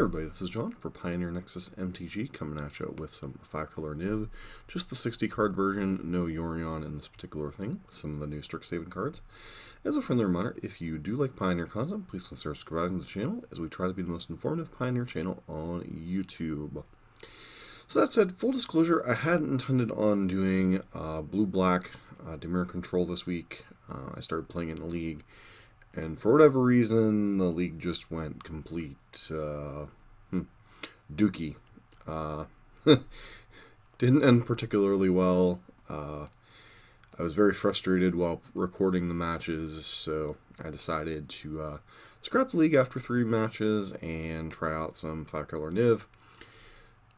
everybody, this is John for Pioneer Nexus MTG, coming at you with some 5-color Niv. Just the 60 card version, no Yorion in this particular thing, some of the new Strixhaven cards. As a friendly reminder, if you do like Pioneer content, please consider subscribing to the channel, as we try to be the most informative Pioneer channel on YouTube. So that said, full disclosure, I hadn't intended on doing blue-black Dimir control this week. I started playing in a league, and for whatever reason, the league just went complete dookie. Didn't end particularly well. I was very frustrated while recording the matches, so I decided to scrap the league after 3 matches and try out some 5-color Niv.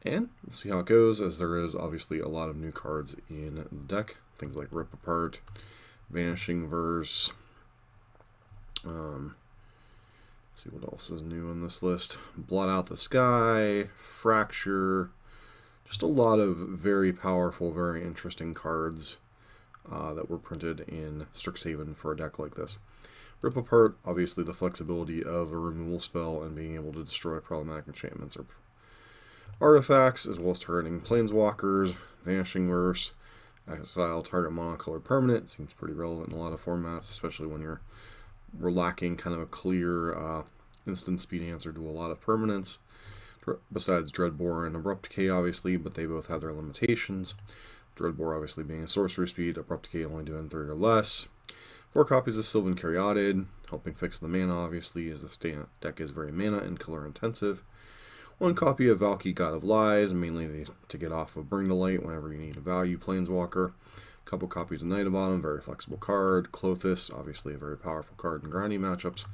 And we'll see how it goes, as there is obviously a lot of new cards in the deck. Things like Rip Apart, Vanishing Verse. Let's see what else is new on this list. Blot Out the Sky, Fracture. Just a lot of very powerful, very interesting cards that were printed in Strixhaven for a deck like this. Rip Apart, obviously the flexibility of a removal spell and being able to destroy problematic enchantments or artifacts, as well as targeting planeswalkers. Vanishing Verse, exile target monocolored permanent. Seems pretty relevant in a lot of formats, especially when we're lacking kind of a clear instant speed answer to a lot of permanents. Besides Dreadbore and Abrupt Decay, obviously, but they both have their limitations. Dreadbore obviously being a sorcery speed, Abrupt Decay only doing 3 or less. 4 copies of Sylvan Caryatid, helping fix the mana, obviously, as this deck is very mana and color intensive. 1 copy of Valky, God of Lies, mainly to get off of Bring to Light whenever you need a value planeswalker. A couple copies of Night of Autumn, very flexible card. Klothys, obviously a very powerful card in grinding matchups.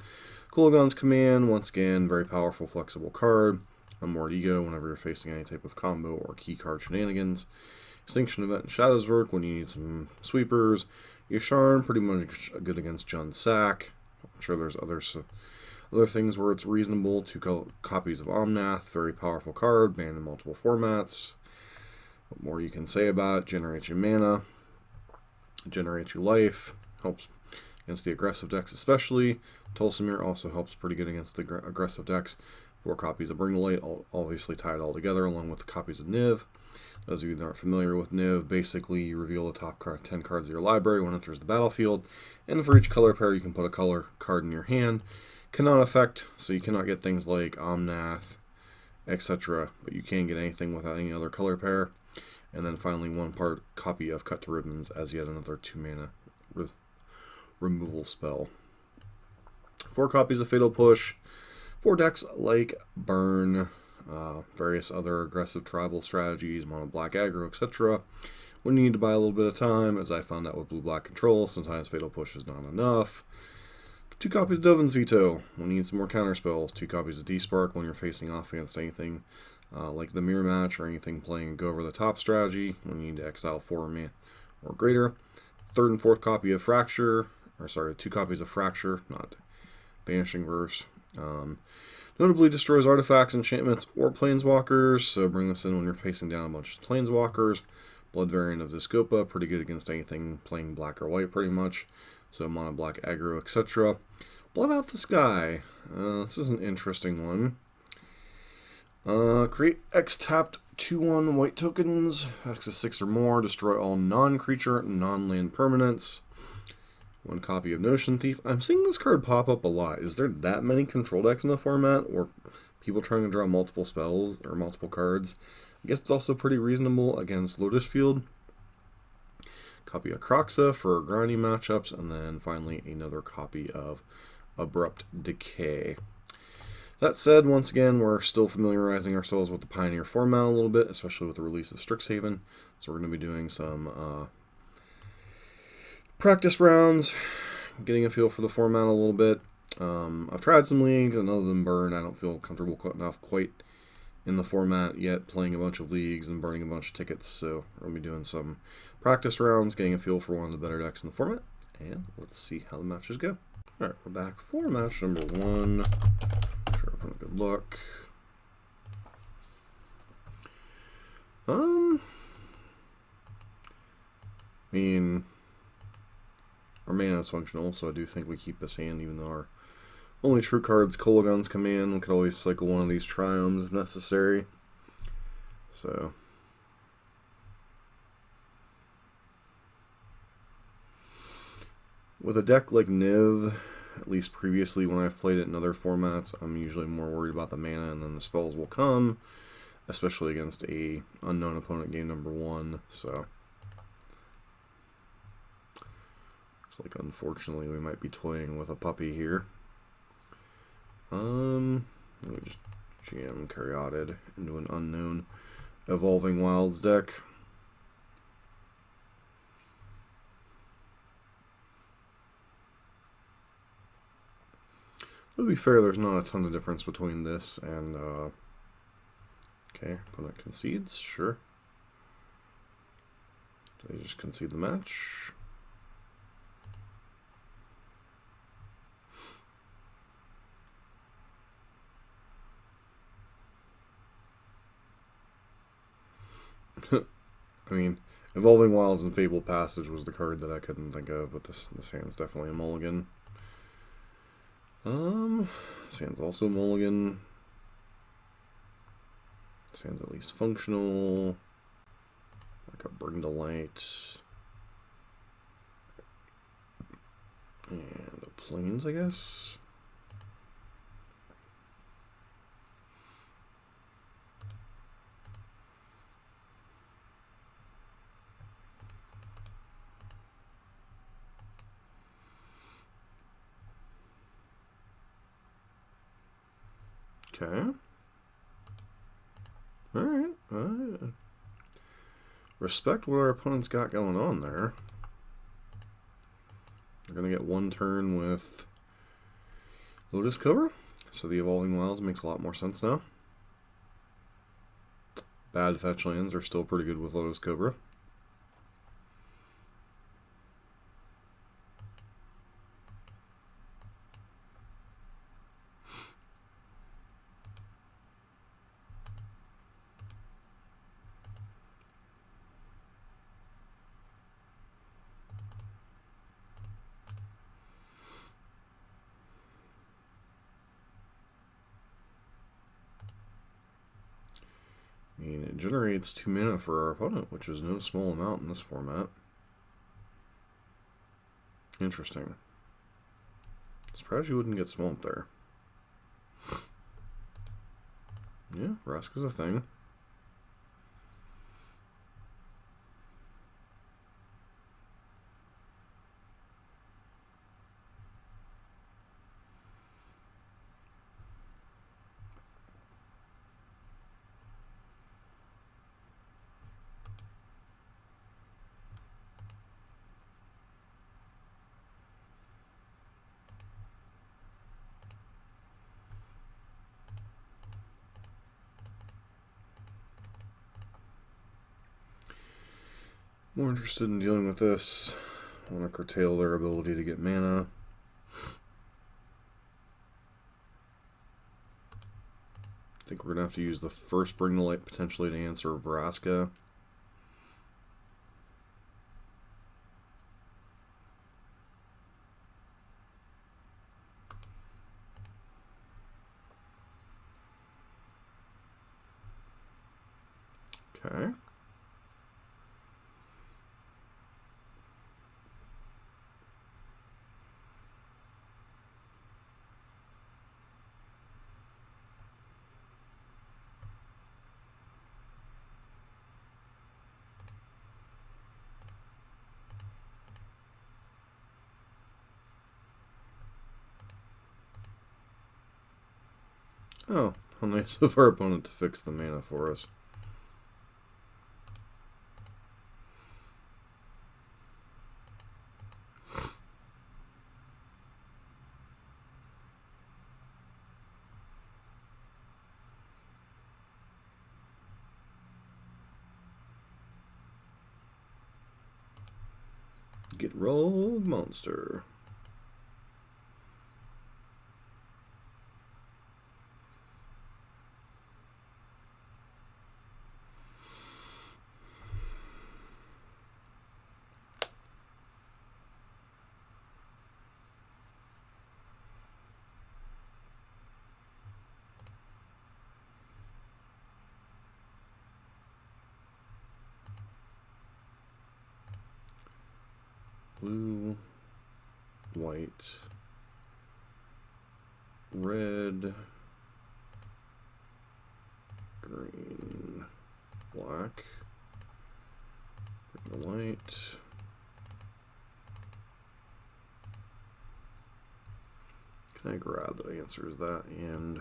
Kulagon's Command, once again, very powerful, flexible card. Unmoored Ego, whenever you're facing any type of combo or key card shenanigans. Extinction Event and Shadow's Work, when you need some sweepers. Yasharn, pretty much good against Jund Sack. I'm sure there's other things where it's reasonable. 2 copies of Omnath, very powerful card, banned in multiple formats. What more you can say about it? Generates you mana, generates you life, helps against the aggressive decks especially. Tulsimir also helps pretty good against the aggressive decks. 4 copies of Bring to Light, obviously tied all together, along with the copies of Niv. Those of you that aren't familiar with Niv, basically you reveal the top 10 cards of your library when it enters the battlefield, and for each color pair you can put a color card in your hand. Cannot affect, so you cannot get things like Omnath, etc., but you can get anything without any other color pair. And then finally 1 copy of Cut to Ribbons as yet another 2 mana removal spell. 4 copies of Fatal Push. 4 decks like Burn, various other aggressive tribal strategies, mono black aggro, etc. When you need to buy a little bit of time, as I found out with blue-black control, sometimes Fatal Push is not enough. 2 copies of Dovin's Veto when you need some more counter spells. 2 copies of D-Spark when you're facing off against anything like the Mirror Match or anything playing a go-over-the-top strategy when you need to exile 4 or greater. 3rd and 4th copy of Fracture, 2 copies of Fracture, not Vanishing Verse. Notably destroys artifacts, enchantments, or planeswalkers, so bring this in when you're facing down a bunch of planeswalkers. Blood variant of Discopa, pretty good against anything playing black or white pretty much, so mono black aggro, etc. Blot Out the Sky, this is an interesting one. Create X-tapped 2/1 white tokens, X is 6 or more, destroy all non-creature, non-land permanents. 1 copy of Notion Thief. I'm seeing this card pop up a lot. Is there that many control decks in the format, or people trying to draw multiple spells or multiple cards? I guess it's also pretty reasonable against Lotus Field. Copy of Kroxa for grinding matchups, and then finally another copy of Abrupt Decay. That said, once again, we're still familiarizing ourselves with the Pioneer format a little bit, especially with the release of Strixhaven. So we're going to be doing some practice rounds, getting a feel for the format a little bit. I've tried some leagues, and other than Burn, I don't feel comfortable enough quite in the format yet, playing a bunch of leagues and burning a bunch of tickets. So we're going to be doing some practice rounds, getting a feel for one of the better decks in the format, and let's see how the matches go. Alright, we're back for match number 1. Sure, have a good look. I mean, our mana is functional, so I do think we keep this hand, even though our Only true cards Kolaghan's Command. We could always cycle one of these Triomes if necessary. So, with a deck like Niv, at least previously when I've played it in other formats, I'm usually more worried about the mana and then the spells will come, especially against a unknown opponent game number 1. So, looks like unfortunately we might be toying with a puppy here. Let me just jam Caryatid into an unknown Evolving Wilds deck. To be fair, there's not a ton of difference between this and, okay, opponent concedes, sure. Did they just concede the match? I mean, Evolving Wilds and Fabled Passage was the card that I couldn't think of, but this hand's definitely a mulligan. This hand's also mulligan. This hand's at least functional. Like a Bring to Light. And a Plains, I guess. Okay. Alright. Respect what our opponent's got going on there. They're going to get one turn with Lotus Cobra, so the Evolving Wilds makes a lot more sense now. Bad fetch lands are still pretty good with Lotus Cobra. I mean, it generates 2 mana for our opponent, which is no small amount in this format. Interesting. Surprised you wouldn't get swamped there. Yeah, Rask is a thing. More interested in dealing with this. I want to curtail their ability to get mana. I think we're going to have to use the first Bring to Light potentially to answer Vraska. Okay. Oh, how nice of our opponent to fix the mana for us. Gitrog monster. blue, white, red, green, black, green, white. Can I grab that answers that? And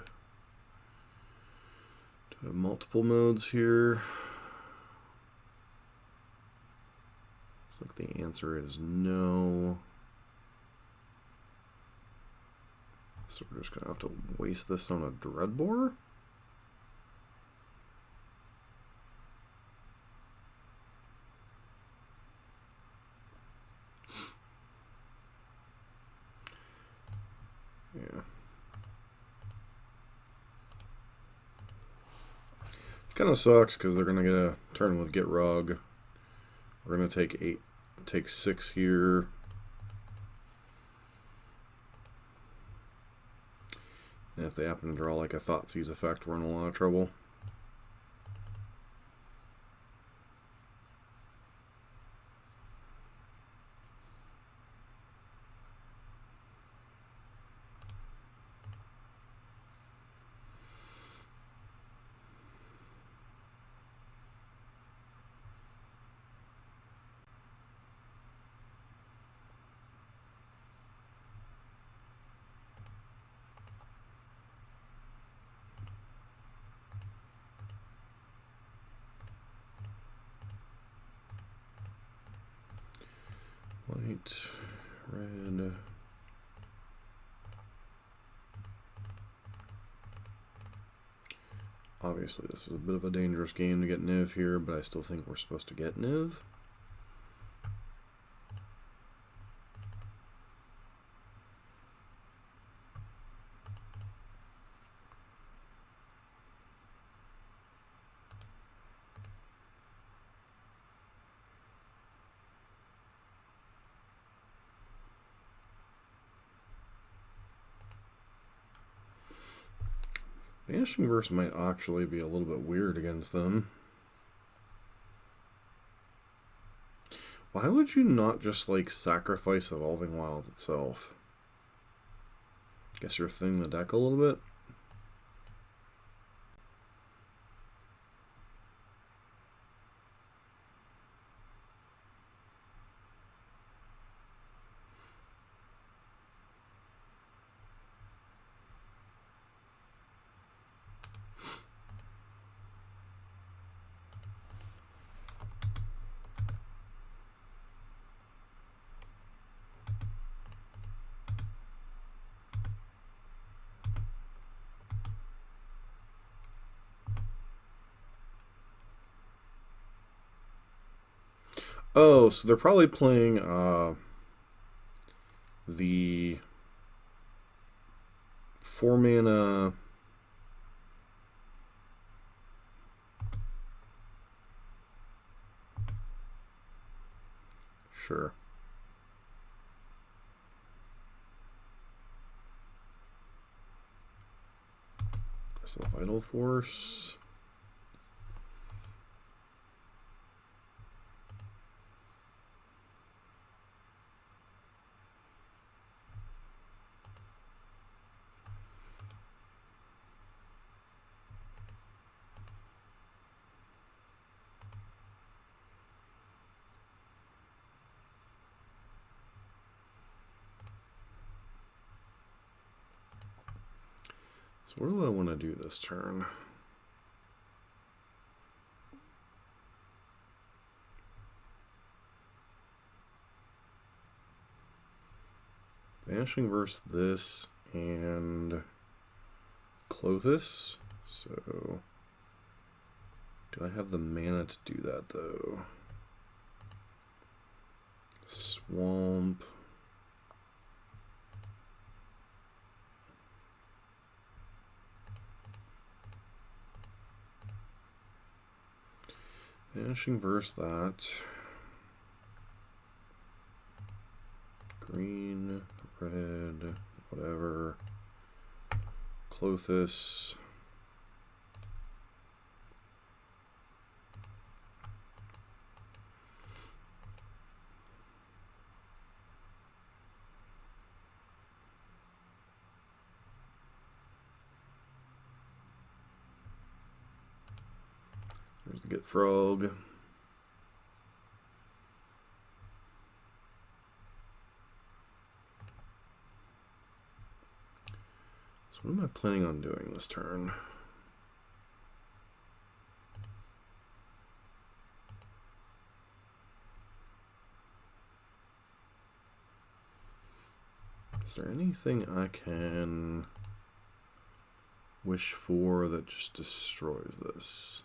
do I have multiple modes here? Looks like the answer is no. So we're just gonna have to waste this on a dread bore. Yeah. Kind of sucks because they're gonna get a turn with Gitrog. We're gonna take 6 here. And if they happen to draw like a Thoughtseize effect, we're in a lot of trouble. White, red. Obviously, this is a bit of a dangerous game to get Niv here, but I still think we're supposed to get Niv. Vanishing Verse might actually be a little bit weird against them. Why would you not just like sacrifice Evolving Wild itself? Guess you're thinning the deck a little bit. Oh, so they're probably playing the 4-mana sure. That's the Vital Force. So what do I want to do this turn? Vanishing Verse this and Clothis. So do I have the mana to do that though? Swamp. Vanishing Verse that. Green, red, whatever. Clothis. Gitrog. So what am I planning on doing this turn? Is there anything I can wish for that just destroys this?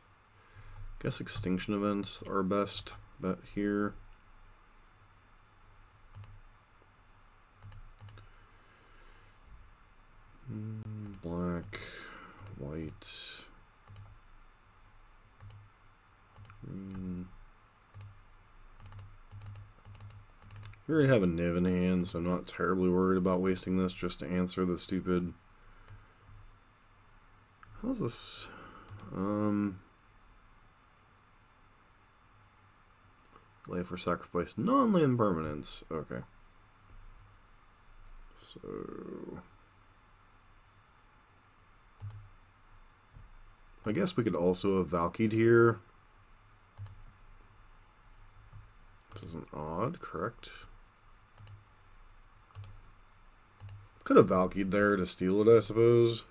I guess extinction events are best bet here. Black, white, green. We already have a Niv in hand, so I'm not terribly worried about wasting this just to answer the stupid... How's this? Lay for sacrifice, non-land permanents. Okay. So... I guess we could also have Valky'd here. This is an odd, correct? Could have Valky'd there to steal it, I suppose.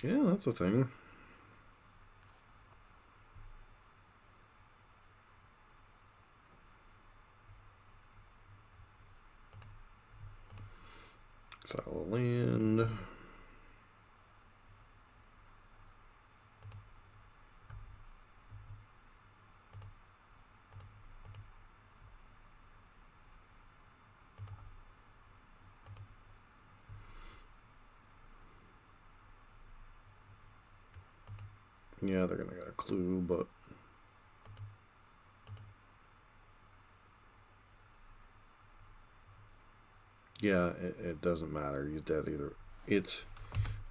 Yeah, that's a thing. Exile a land. Yeah, they're gonna get a clue, but yeah, it doesn't matter. He's dead either. It's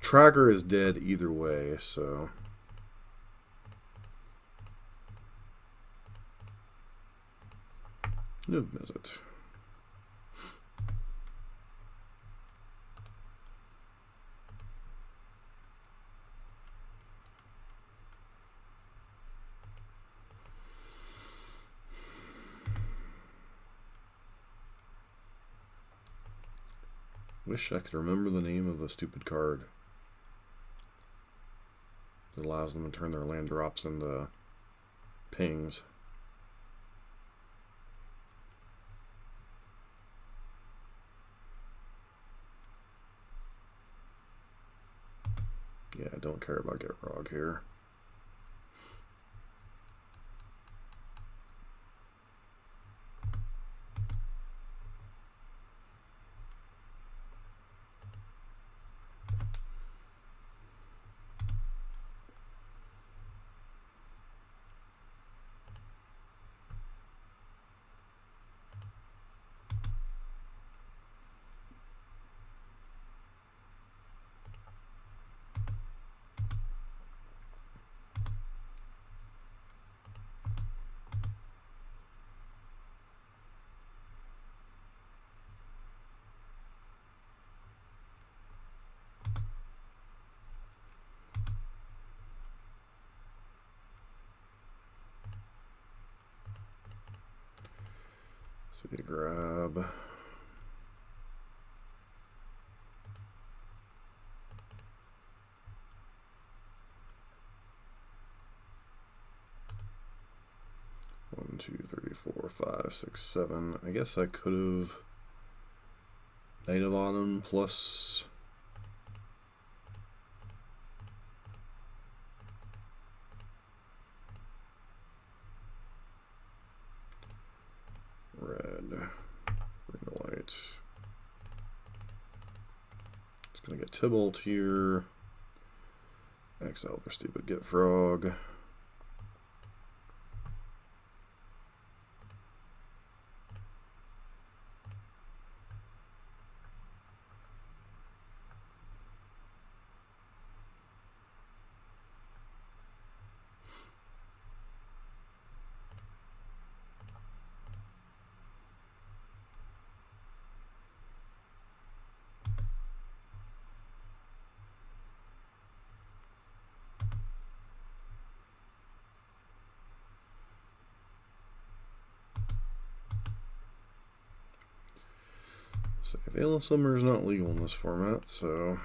Tracker is dead either way, so no visit. Wish I could remember the name of the stupid card that allows them to turn their land drops into pings. Yeah, I don't care about Gitrog here. So you grab. One, two, three, four, five, six, seven. I guess I could have Knight of Autumn plus red, green, white. It's gonna get Tybalt here. Exile their stupid Gitrog. So Veil of Summer is not legal in this format, so...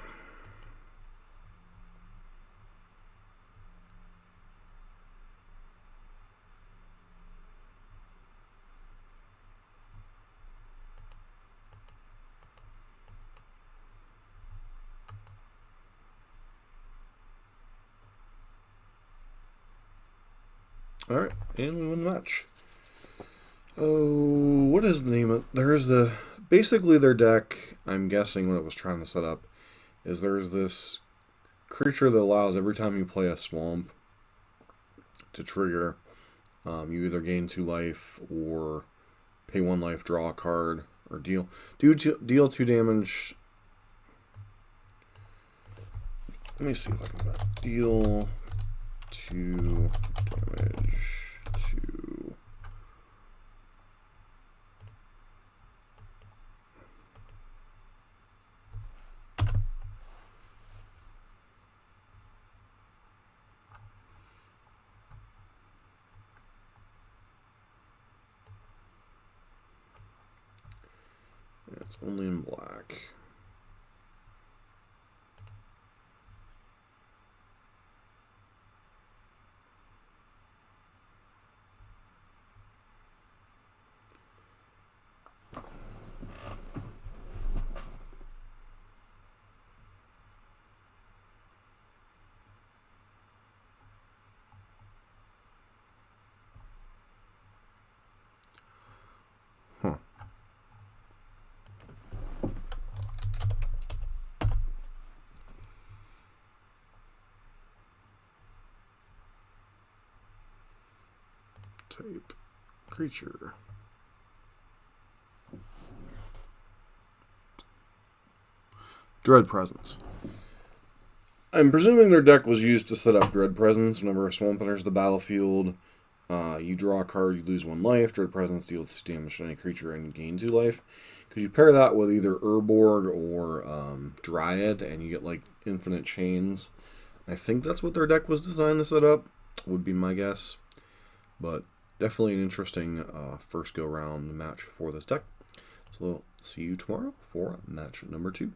Alright, and we win the match. Oh, what is the name of... There's the... Basically, their deck, I'm guessing what it was trying to set up, is there's this creature that allows every time you play a swamp to trigger, you either gain 2 life or pay 1 life, draw a card, or deal 2 damage. Let me see if I can deal 2 damage to... It's only in black. Huh. Type creature. Dread Presence. I'm presuming their deck was used to set up Dread Presence. Whenever a swamp enters the battlefield, you draw a card, you lose 1 life. Dread Presence deals damage to any creature and you gain 2 life. Because you pair that with either Urborg or Dryad, and you get like infinite chains. I think that's what their deck was designed to set up, would be my guess. But definitely an interesting first go-round match for this deck. So see you tomorrow for match number 2.